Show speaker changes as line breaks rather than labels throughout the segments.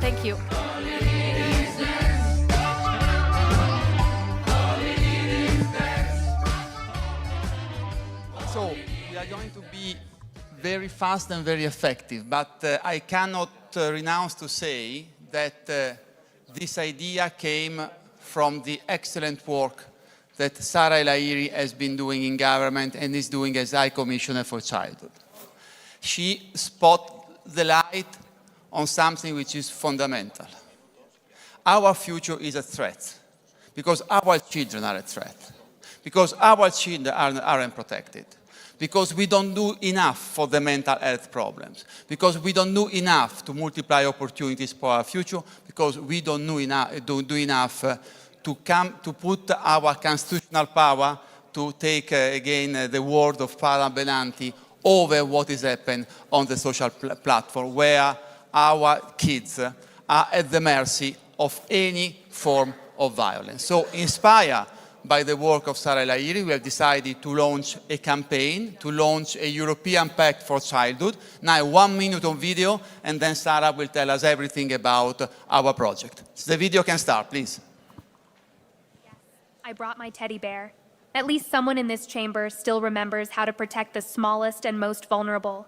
Thank you.
So, we are going to be very fast and very effective, but I cannot renounce to say that this idea came from the excellent work that Sara El Haïry has been doing in government and is doing as High Commissioner for Childhood. She spot the light on something which is fundamental. Our future is a threat because our children are a threat, because our children aren't protected, because we don't do enough for the mental health problems, because we don't do enough to multiply opportunities for our future, because we don't do enough to put our constitutional power to take again the word of Paola Benanti over what is happening on the social platform, where our kids are at the mercy of any form of violence. So, inspired by the work of Sara El Haïry, we have decided to launch a campaign, to launch a European Pact for Childhood. Now, 1 minute of video, and then Sara will tell us everything about our project. So the video can start, please.
Yes, I brought my teddy bear. At least someone in this chamber still remembers how to protect the smallest and most vulnerable.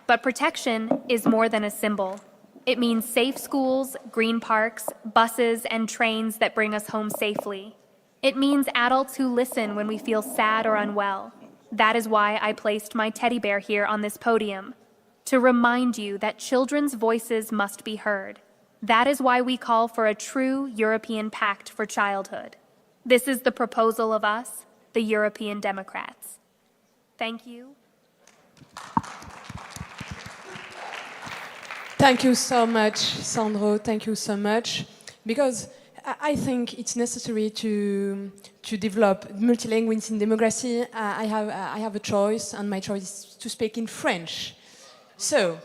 But protection is more than a symbol. It means safe schools, green parks, buses, and trains that bring us home safely. It means adults who listen when we feel sad or unwell. That is why I placed my teddy bear here on this podium, to remind you that children's voices must be heard. That is why we call for a true European Pact for Childhood. This is the proposal of us, the European Democrats. Thank you.
Thank you so much, Sandro. Thank you so much. Because I think it's necessary to develop multilingualism in democracy. I have a choice, and my choice is to speak in French. So,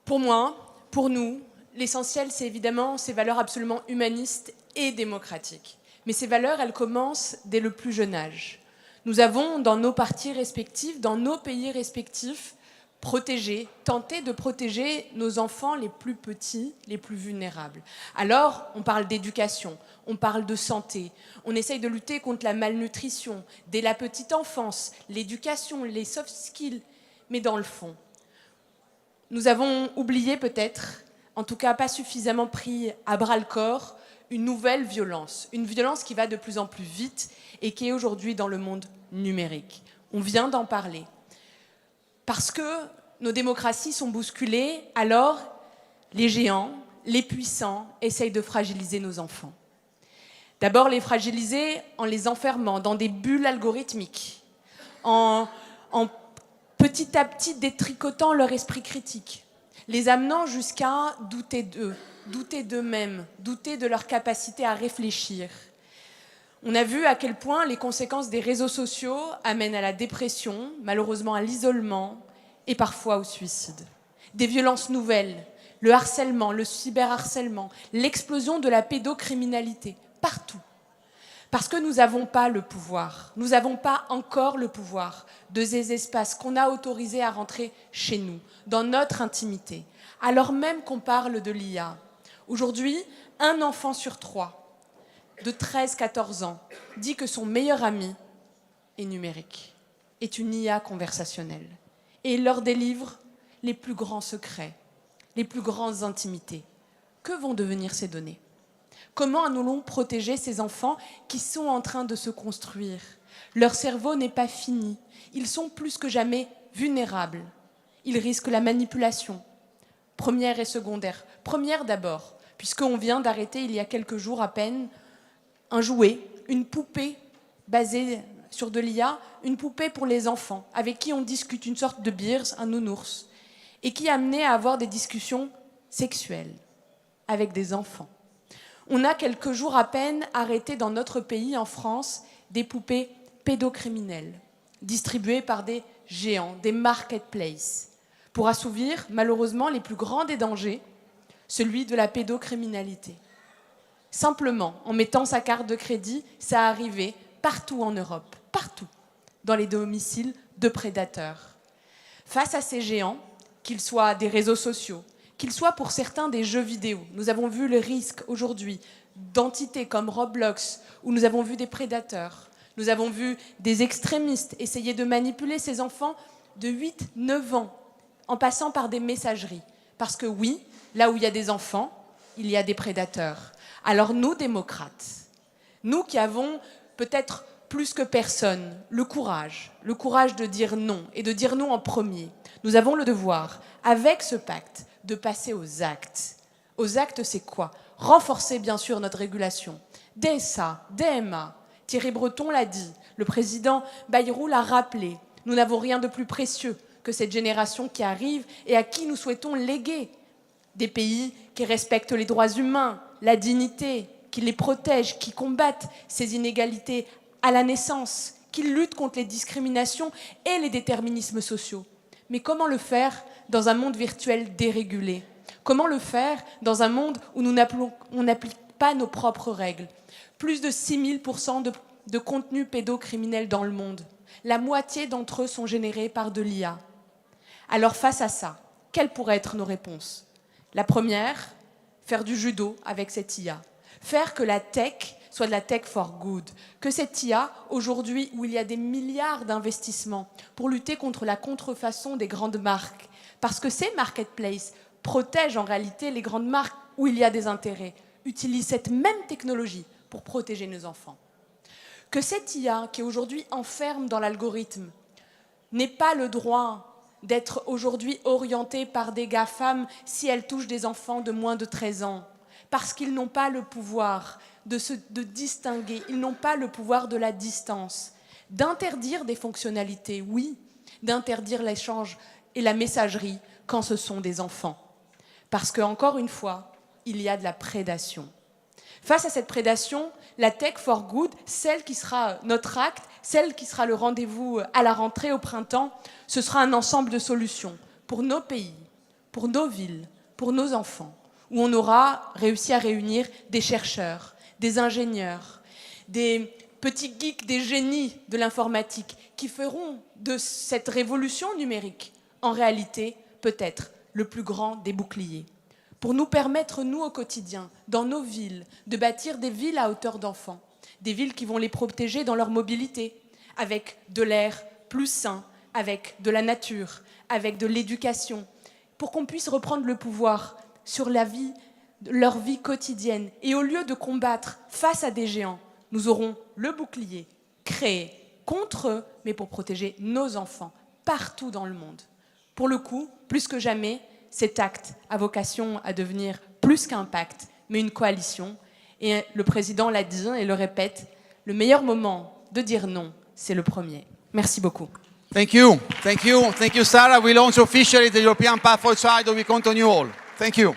pour moi, pour nous, l'essentiel, c'est évidemment ces valeurs absolument humanistes et démocratiques. Mais ces valeurs, elles commencent dès le plus jeune âge. Nous avons, dans nos partis respectifs, dans nos pays respectifs, tenter de protéger nos enfants les plus petits, les plus vulnérables. Alors, on parle d'éducation, on parle de santé, on essaye de lutter contre la malnutrition, dès la petite enfance, l'éducation, les soft skills. Mais dans le fond, nous avons oublié peut-être, en tout cas pas suffisamment pris à bras-le-corps, une nouvelle violence. Une violence qui va de plus en plus vite et qui est aujourd'hui dans le monde numérique. On vient d'en parler. Parce que nos démocraties sont bousculées, alors les géants, les puissants essayent de fragiliser nos enfants. D'abord les fragiliser en les enfermant dans des bulles algorithmiques, en petit à petit détricotant leur esprit critique, les amenant jusqu'à douter d'eux, douter d'eux-mêmes, douter de leur capacité à réfléchir. On a vu à quel point les conséquences des réseaux sociaux amènent à la dépression, malheureusement à l'isolement et parfois au suicide. Des violences nouvelles, le harcèlement, le cyberharcèlement, l'explosion de la pédocriminalité, partout. Parce que nous n'avons pas le pouvoir, nous n'avons pas encore le pouvoir de ces espaces qu'on a autorisés à rentrer chez nous, dans notre intimité, alors même qu'on parle de l'IA. Aujourd'hui, 1 enfant sur 3 de 13-14 ans dit que son meilleur ami est numérique, est une IA conversationnelle. Et il leur délivre les plus grands secrets, les plus grandes intimités. Que vont devenir ces données ? Comment allons-nous protéger ces enfants qui sont en train de se construire ? Leur cerveau n'est pas fini. Ils sont plus que jamais vulnérables. Ils risquent la manipulation, première et secondaire. Première d'abord, puisqu'on vient d'arrêter il y a quelques jours à peine un jouet, une poupée basée sur de l'IA, une poupée pour les enfants, avec qui on discute, une sorte de Beers, un nounours, et qui amenait à avoir des discussions sexuelles avec des enfants. On a quelques jours à peine arrêté dans notre pays, en France, des poupées pédocriminelles, distribuées par des géants, des marketplaces, pour assouvir, malheureusement, les plus grands des dangers, celui de la pédocriminalité. Simplement, en mettant sa carte de crédit, ça arrivait partout en Europe, partout, dans les domiciles de prédateurs. Face à ces géants, qu'ils soient des réseaux sociaux, qu'ils soient pour certains des jeux vidéo. Nous avons vu le risque aujourd'hui d'entités comme Roblox, où nous avons vu des prédateurs. Nous avons vu des extrémistes essayer de manipuler ces enfants de 8-9 ans, en passant par des messageries. Parce que oui, là où il y a des enfants, il y a des prédateurs. Alors nous, démocrates, nous qui avons peut-être plus que personne le courage de dire non, et de dire non en premier, nous avons le devoir, avec ce pacte, de passer aux actes. Aux actes, c'est quoi? Renforcer bien sûr notre régulation. DSA, DMA, Thierry Breton l'a dit, le président Bayrou l'a rappelé, nous n'avons rien de plus précieux que cette génération qui arrive et à qui nous souhaitons léguer des pays qui respectent les droits humains, la dignité, qui les protègent, qui combattent ces inégalités à la naissance, qui luttent contre les discriminations et les déterminismes sociaux. Mais comment le faire dans un monde virtuel dérégulé? Comment le faire dans un monde où on n'applique pas nos propres règles? Plus de 6000% de contenus pédocriminels dans le monde. La moitié d'entre eux sont générés par de l'IA. Alors face à ça, quelles pourraient être nos réponses? La première, faire du judo avec cette IA. Faire que la tech soit de la tech for good. Que cette IA, aujourd'hui où il y a des milliards d'investissements pour lutter contre la contrefaçon des grandes marques, parce que ces marketplaces protègent en réalité les grandes marques où il y a des intérêts, utilisent cette même technologie pour protéger nos enfants. Que cette IA qui aujourd'hui enferme dans l'algorithme n'ait pas le droit d'être aujourd'hui orientée par des GAFAM si elle touche des enfants de moins de 13 ans, parce qu'ils n'ont pas le pouvoir de distinguer, ils n'ont pas le pouvoir de la distance, d'interdire des fonctionnalités, oui, d'interdire l'échange et la messagerie quand ce sont des enfants. Parce que, encore une fois, il y a de la prédation. Face à cette prédation, la Tech for Good, celle qui sera notre acte, celle qui sera le rendez-vous à la rentrée au printemps, ce sera un ensemble de solutions pour nos pays, pour nos villes, pour nos enfants, où on aura réussi à réunir des chercheurs, des ingénieurs, des petits geeks, des génies de l'informatique qui feront de cette révolution numérique, en réalité, peut-être le plus grand des boucliers. Pour nous permettre, nous, au quotidien, dans nos villes, de bâtir des villes à hauteur d'enfants, des villes qui vont les protéger dans leur mobilité, avec de l'air plus sain, avec de la nature, avec de l'éducation, pour qu'on puisse reprendre le pouvoir sur la vie, leur vie quotidienne. Et au lieu de combattre face à des géants, nous aurons le bouclier créé contre eux, mais pour protéger nos enfants, partout dans le monde. Pour le coup, plus que jamais, cet acte a vocation à devenir plus qu'un pacte, mais une coalition. Et le président l'a dit et le répète, le meilleur moment de dire non, c'est le premier. Merci beaucoup.
Thank you. Thank you. Thank you, Sarah. We launch officially the European Path for Child. We count on you all. Thank you.